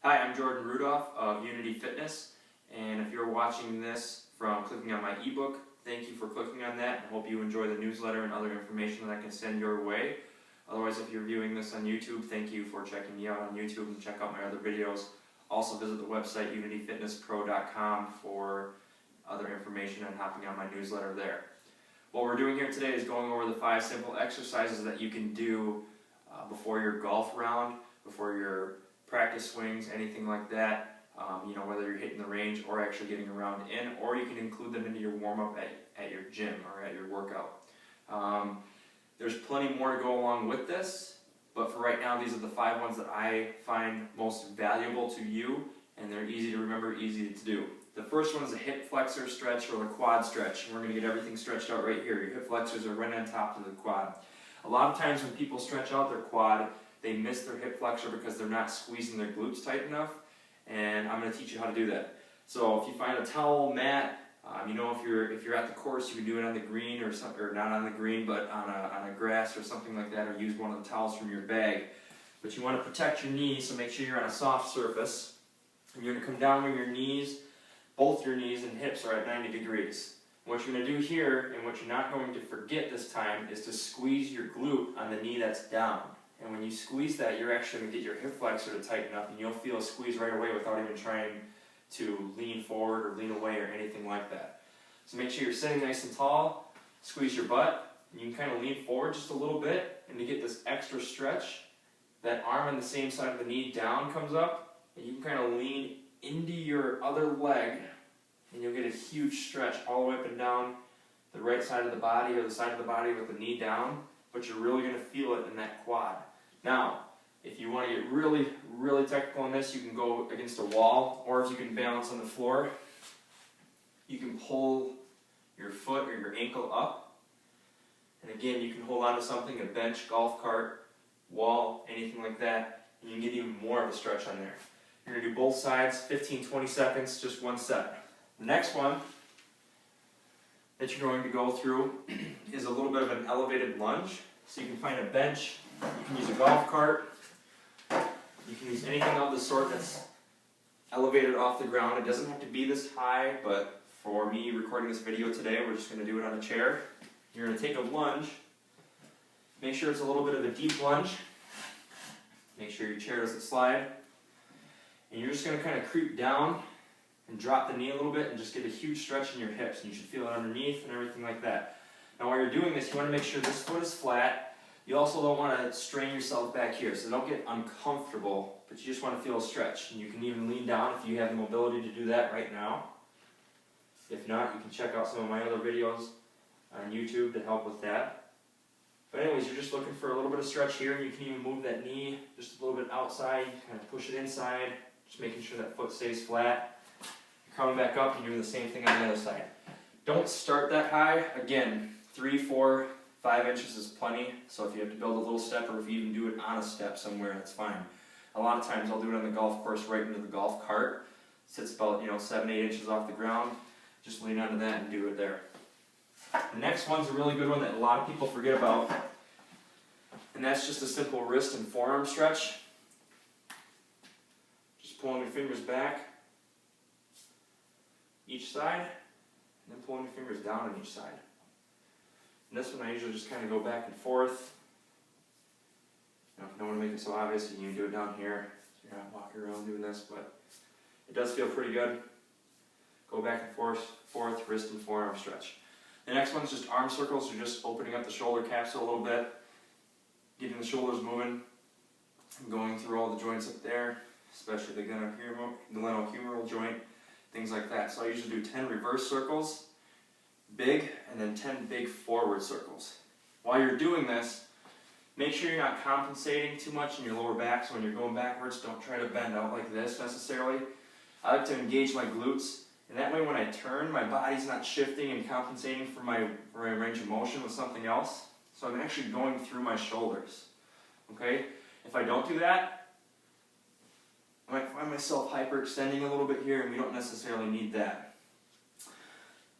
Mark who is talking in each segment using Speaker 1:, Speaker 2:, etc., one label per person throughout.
Speaker 1: Hi, I'm Jordan Rudolph of Unity Fitness, and if you're watching this from clicking on my ebook, thank you for clicking on that. I hope you enjoy the newsletter and other information that I can send your way. Otherwise, if you're viewing this on YouTube, thank you for checking me out on YouTube and check out my other videos. Also visit the website unityfitnesspro.com for other information and hopping on my newsletter there. What we're doing here today is going over the 5 simple exercises that you can do before your golf round, before your practice swings, anything like that. Whether you're hitting the range or actually getting a round in, or you can include them into your warm-up at your gym or at your workout. There's plenty more to go along with this, but for right now, these are the 5 ones that I find most valuable to you, and they're easy to remember, easy to do. The first one is a hip flexor stretch or the quad stretch, and we're going to get everything stretched out right here. Your hip flexors are right on top of the quad. A lot of times when people stretch out their quad, they miss their hip flexor because they're not squeezing their glutes tight enough, and I'm going to teach you how to do that. So if you find a towel, mat, if you're at the course, you can do it on the green or not on the green, but on a grass or something like that, or use one of the towels from your bag. But you want to protect your knees, so make sure you're on a soft surface. And you're going to come down with your knees, both your knees and hips are at 90 degrees. What you're going to do here, and what you're not going to forget this time, is to squeeze your glute on the knee that's down. And when you squeeze that, you're actually going to get your hip flexor to tighten up, and you'll feel a squeeze right away without even trying to lean forward or lean away or anything like that. So make sure you're sitting nice and tall, squeeze your butt, and you can kind of lean forward just a little bit, and to get this extra stretch, that arm on the same side of the knee down comes up, and you can kind of lean into your other leg, and you'll get a huge stretch all the way up and down the right side of the body or the side of the body with the knee down, but you're really going to feel it in that quad. Now, if you want to get really, really technical in this, you can go against a wall, or if you can balance on the floor, you can pull your foot or your ankle up. And again, you can hold on to something, a bench, golf cart, wall, anything like that, and you can get even more of a stretch on there. You're going to do both sides, 15-20 seconds, just one set. The next one that you're going to go through is a little bit of an elevated lunge. So you can find a bench, you can use a golf cart, you can use anything of the sort that's elevated off the ground. It doesn't have to be this high, but for me recording this video today, we're just going to do it on a chair. You're going to take a lunge, make sure it's a little bit of a deep lunge, make sure your chair doesn't slide, and you're just going to kind of creep down and drop the knee a little bit and just get a huge stretch in your hips, and you should feel it underneath and everything like that. Now while you're doing this, you want to make sure this foot is flat. You also don't want to strain yourself back here, so don't get uncomfortable, but you just want to feel a stretch. And you can even lean down if you have the mobility to do that right now. If not, you can check out some of my other videos on YouTube to help with that. But anyways, you're just looking for a little bit of stretch here, and you can even move that knee just a little bit outside, kind of push it inside, just making sure that foot stays flat. You're coming back up and doing the same thing on the other side. Don't start that high. Again, 3, 4, 5 inches is plenty, so if you have to build a little step, or if you even do it on a step somewhere, that's fine. A lot of times I'll do it on the golf course right into the golf cart. It sits about 7, 8 inches off the ground. Just lean onto that and do it there. The next one's a really good one that a lot of people forget about, and that's just a simple wrist and forearm stretch. Just pulling your fingers back each side, and then pulling your fingers down on each side. And this one I usually just kind of go back and forth. If you don't want to make it so obvious, you can do it down here. So you're not walking around doing this, but it does feel pretty good. Go back and forth, wrist and forearm stretch. The next one's just arm circles. You're just opening up the shoulder capsule a little bit, getting the shoulders moving, and going through all the joints up there, especially the glenohumeral joint, things like that. So I usually do 10 reverse circles, big, and then 10 big forward circles. While you're doing this, make sure you're not compensating too much in your lower back, so when you're going backwards, don't try to bend out like this necessarily. I like to engage my glutes, and that way when I turn, my body's not shifting and compensating for my range of motion with something else. So I'm actually going through my shoulders. Okay? If I don't do that, I might find myself hyperextending a little bit here, and we don't necessarily need that.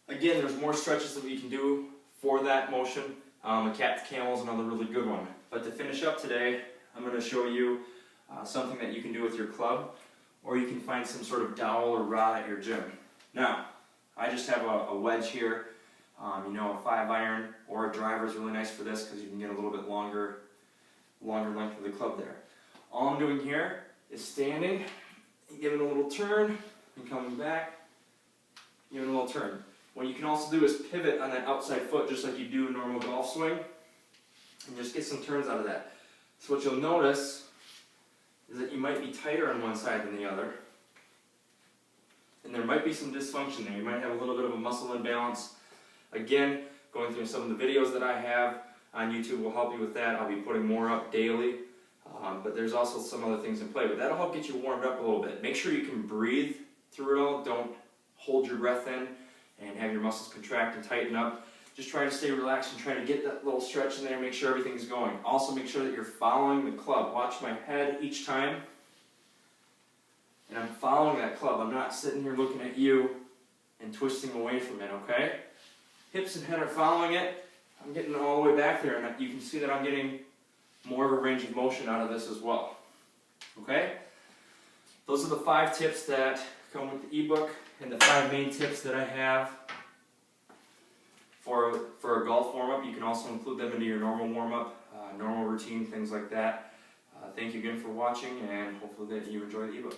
Speaker 1: Again, there's more stretches that we can do for that motion. A cat to camel is another really good one. But to finish up today, I'm going to show you something that you can do with your club, or you can find some sort of dowel or rod at your gym. Now, I just have a wedge here. You know, a 5-iron or a driver is really nice for this because you can get a little bit longer length of the club there. All I'm doing here is standing and giving a little turn and coming back, giving a little turn. What you can also do is pivot on that outside foot just like you do a normal golf swing and just get some turns out of that. So what you'll notice is that you might be tighter on one side than the other, and there might be some dysfunction there. You might have a little bit of a muscle imbalance. Again, going through some of the videos that I have on YouTube will help you with that. I'll be putting more up daily, but there's also some other things in play. But that'll help get you warmed up a little bit. Make sure you can breathe through it all. Don't hold your breath in and have your muscles contract and tighten up. Just try to stay relaxed and try to get that little stretch in there, make sure everything's going. Also make sure that you're following the club. Watch my head each time, and I'm following that club. I'm not sitting here looking at you and twisting away from it, okay? Hips and head are following it. I'm getting all the way back there, and you can see that I'm getting more of a range of motion out of this as well, okay? Those are the 5 tips that come with the ebook and the 5 main tips that I have for a golf warm-up. You can also include them into your normal warm-up, normal routine, things like that. Thank you again for watching, and hopefully that you enjoy the ebook.